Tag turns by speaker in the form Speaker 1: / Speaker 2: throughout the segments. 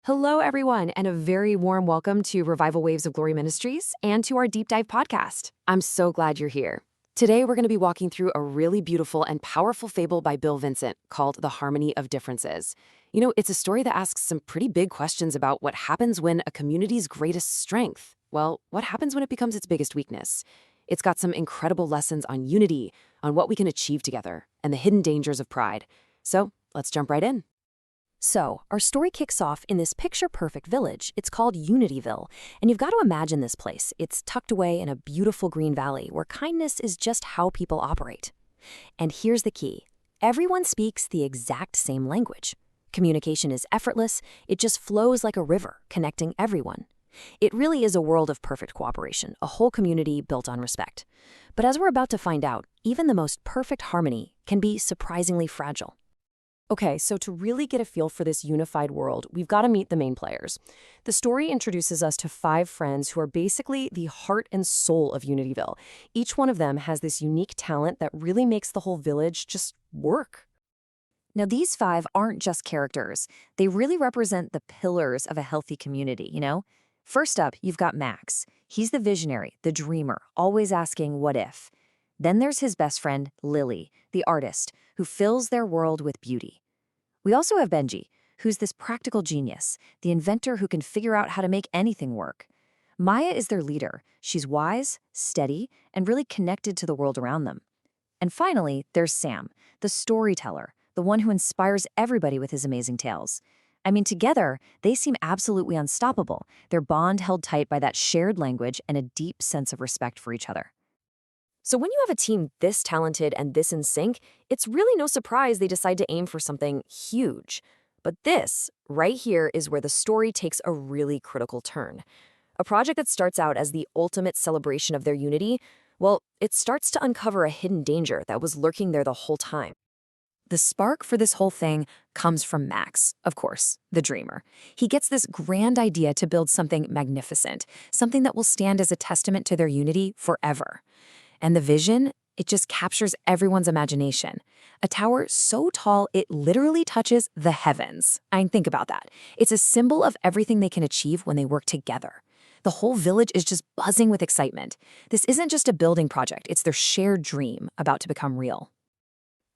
Speaker 1: Hello, everyone, and a very warm welcome to Revival Waves of Glory Ministries and to our Deep Dive podcast. I'm so glad you're here. Today, we're going to be walking through a really beautiful and powerful fable by Bill Vincent called The Harmony of Differences. It's a story that asks some pretty big questions about what happens when a community's greatest strength, well, what happens when it becomes its biggest weakness? It's got some incredible lessons on unity, on what we can achieve together, and the hidden dangers of pride. So, let's jump right in. So, our story kicks off in this picture-perfect village. It's called Unityville, and you've got to imagine this place. It's tucked away in a beautiful green valley where kindness is just how people operate. And here's the key. Everyone speaks the exact same language. Communication is effortless. It just flows like a river, connecting everyone. It really is a world of perfect cooperation, a whole community built on respect. But as we're about to find out, even the most perfect harmony can be surprisingly fragile. Okay, so to really get a feel for this unified world, we've got to meet the main players. The story introduces us to 5 friends who are basically the heart and soul of Unityville. Each one of them has this unique talent that really makes the whole village just work. Now, these 5 aren't just characters. They really represent the pillars of a healthy community. First up, you've got Max. He's the visionary, the dreamer, always asking what if. Then there's his best friend, Lily, the artist, who fills their world with beauty. We also have Benji, who's this practical genius, the inventor who can figure out how to make anything work. Maya is their leader. She's wise, steady, and really connected to the world around them. And finally, there's Sam, the storyteller, the one who inspires everybody with his amazing tales. I mean, together, they seem absolutely unstoppable, their bond held tight by that shared language and a deep sense of respect for each other. So when you have a team this talented and this in sync, it's really no surprise they decide to aim for something huge. But this, right here, is where the story takes a really critical turn. A project that starts out as the ultimate celebration of their unity, well, it starts to uncover a hidden danger that was lurking there the whole time. The spark for this whole thing comes from Max, of course, the dreamer. He gets this grand idea to build something magnificent, something that will stand as a testament to their unity forever. And the vision, it just captures everyone's imagination. A tower so tall it literally touches the heavens. I mean, think about that. It's a symbol of everything they can achieve when they work together. The whole village is just buzzing with excitement. This isn't just a building project, it's their shared dream about to become real.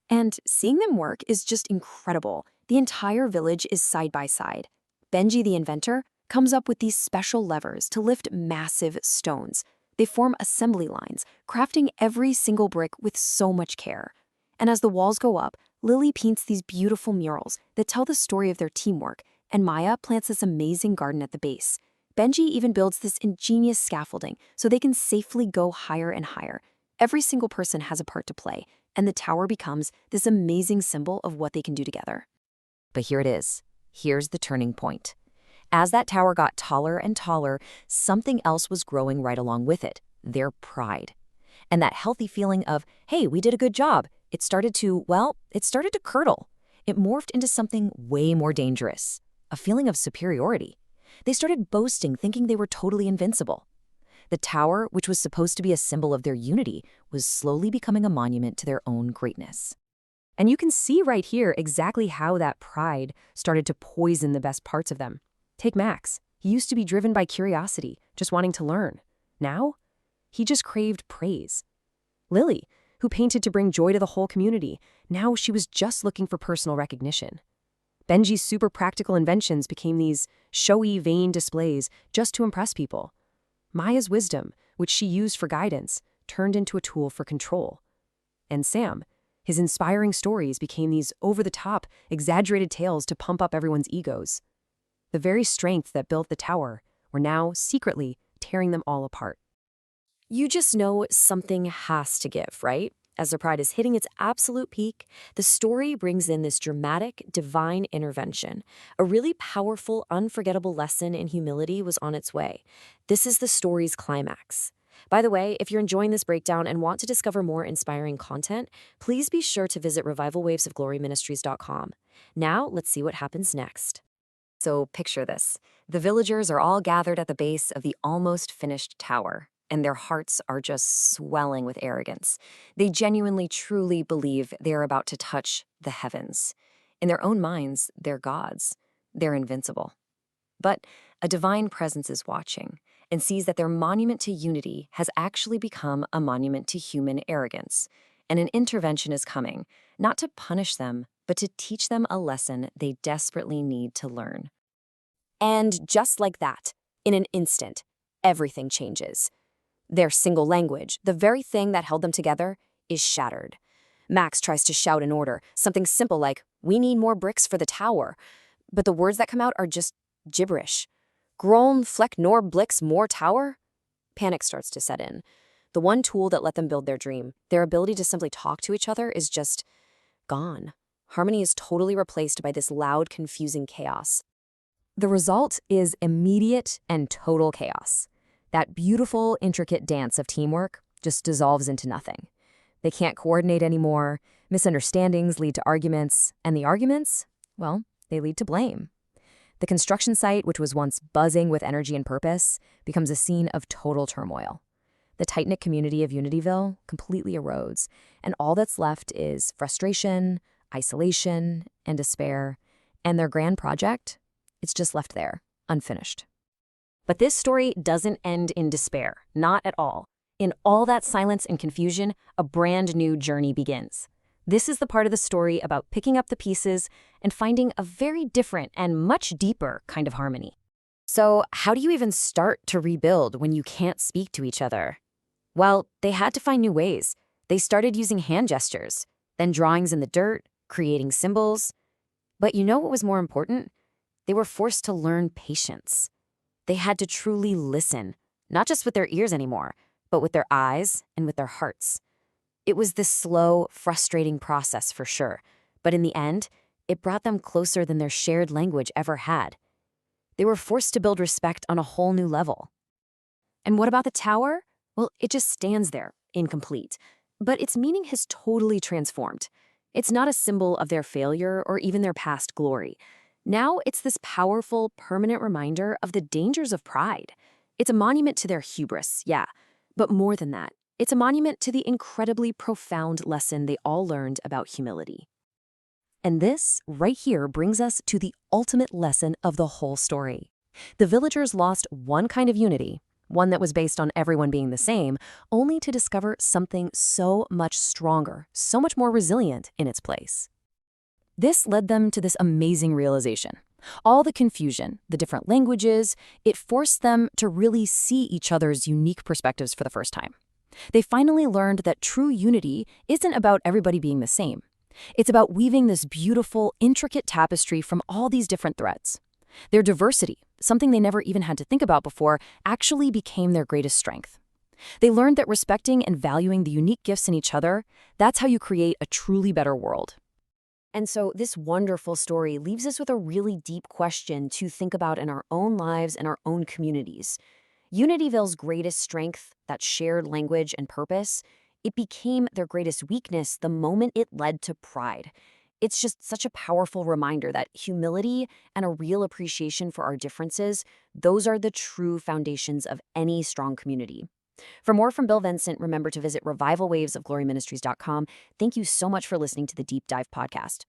Speaker 1: And seeing them work is just incredible. The entire village is side by side. Benji, the inventor, comes up with these special levers to lift massive stones. They form assembly lines, crafting every single brick with so much care. And as the walls go up, Lily paints these beautiful murals that tell the story of their teamwork, and Maya plants this amazing garden at the base. Benji even builds this ingenious scaffolding so they can safely go higher and higher. Every single person has a part to play, and the tower becomes this amazing symbol of what they can do together. But here it is. Here's the turning point. As that tower got taller and taller, something else was growing right along with it, their pride. And that healthy feeling of, hey, we did a good job, it started to curdle. It morphed into something way more dangerous, a feeling of superiority. They started boasting, thinking they were totally invincible. The tower, which was supposed to be a symbol of their unity, was slowly becoming a monument to their own greatness. And you can see right here exactly how that pride started to poison the best parts of them. Take Max. He used to be driven by curiosity, just wanting to learn. Now, he just craved praise. Lily, who painted to bring joy to the whole community, now she was just looking for personal recognition. Benji's super practical inventions became these showy, vain displays just to impress people. Maya's wisdom, which she used for guidance, turned into a tool for control. And Sam, his inspiring stories became these over-the-top, exaggerated tales to pump up everyone's egos. The very strength that built the tower were now secretly tearing them all apart. You just know something has to give, right? As their pride is hitting its absolute peak, the story brings in this dramatic, divine intervention. A really powerful, unforgettable lesson in humility was on its way. This is the story's climax. By the way, if you're enjoying this breakdown and want to discover more inspiring content, please be sure to visit revivalwavesofgloryministries.com. Now, let's see what happens next. So picture this. The villagers are all gathered at the base of the almost finished tower, and their hearts are just swelling with arrogance. They genuinely, truly believe they are about to touch the heavens. In their own minds, they're gods. They're invincible. But a divine presence is watching and sees that their monument to unity has actually become a monument to human arrogance. And an intervention is coming, not to punish them, but to teach them a lesson they desperately need to learn. And just like that, in an instant, everything changes. Their single language, the very thing that held them together, is shattered. Max tries to shout an order, something simple like, "We need more bricks for the tower." But the words that come out are just gibberish. Gron, Fleck, nor Blix, more tower? Panic starts to set in. The one tool that let them build their dream, their ability to simply talk to each other, is just gone. Harmony is totally replaced by this loud, confusing chaos. The result is immediate and total chaos. That beautiful, intricate dance of teamwork just dissolves into nothing. They can't coordinate anymore, misunderstandings lead to arguments, and the arguments, well, they lead to blame. The construction site, which was once buzzing with energy and purpose, becomes a scene of total turmoil. The tight-knit community of Unityville completely erodes, and all that's left is frustration, isolation, and despair, and their grand project, it's just left there, unfinished. But this story doesn't end in despair, not at all. In all that silence and confusion, a brand new journey begins. This is the part of the story about picking up the pieces and finding a very different and much deeper kind of harmony. So, how do you even start to rebuild when you can't speak to each other? Well, they had to find new ways. They started using hand gestures, then drawings in the dirt, creating symbols. But you know what was more important? They were forced to learn patience. They had to truly listen, not just with their ears anymore, but with their eyes and with their hearts. It was this slow, frustrating process for sure, but in the end, it brought them closer than their shared language ever had. They were forced to build respect on a whole new level. And what about the tower? Well, it just stands there, incomplete. But its meaning has totally transformed. It's not a symbol of their failure or even their past glory. Now it's this powerful, permanent reminder of the dangers of pride. It's a monument to their hubris, yeah, but more than that, it's a monument to the incredibly profound lesson they all learned about humility. And this, right here, brings us to the ultimate lesson of the whole story. The villagers lost one kind of unity, one that was based on everyone being the same, only to discover something so much stronger, so much more resilient in its place. This led them to this amazing realization. All the confusion, the different languages, it forced them to really see each other's unique perspectives for the first time. They finally learned that true unity isn't about everybody being the same. It's about weaving this beautiful, intricate tapestry from all these different threads. Their diversity, something they never even had to think about before, actually became their greatest strength. They learned that respecting and valuing the unique gifts in each other, that's how you create a truly better world. And so this wonderful story leaves us with a really deep question to think about in our own lives and our own communities. Unityville's greatest strength, that shared language and purpose, it became their greatest weakness the moment it led to pride. It's just such a powerful reminder that humility and a real appreciation for our differences, those are the true foundations of any strong community. For more from Bill Vincent, remember to visit revivalwavesofgloryministries.com. Thank you so much for listening to the Deep Dive podcast.